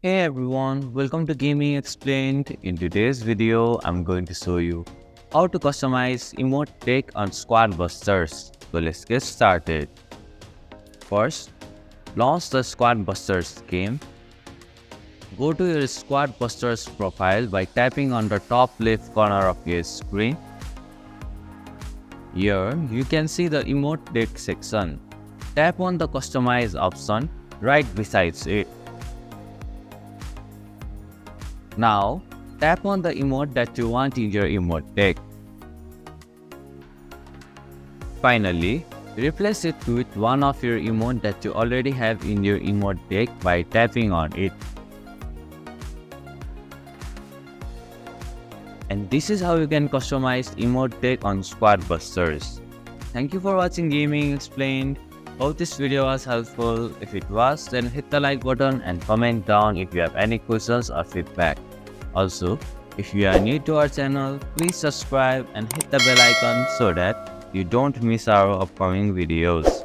Hey everyone, welcome to Gaming Explained. In today's video, I'm going to show you how to customize Emote Deck on Squad Busters. So let's get started. First, launch the Squad Busters game. Go to your Squad Busters profile by tapping on the top left corner of your screen. Here, you can see the Emote Deck section. Tap on the Customize option right beside it. Now, tap on the emote that you want in your emote deck. Finally, replace it with one of your emote that you already have in your emote deck by tapping on it. And this is how you can customize emote deck on Squad Busters. Thank you for watching Gaming Explained. Hope this video was helpful. If it was, then hit the like button and comment down if you have any questions or feedback. Also, if you are new to our channel, please subscribe and hit the bell icon so that you don't miss our upcoming videos.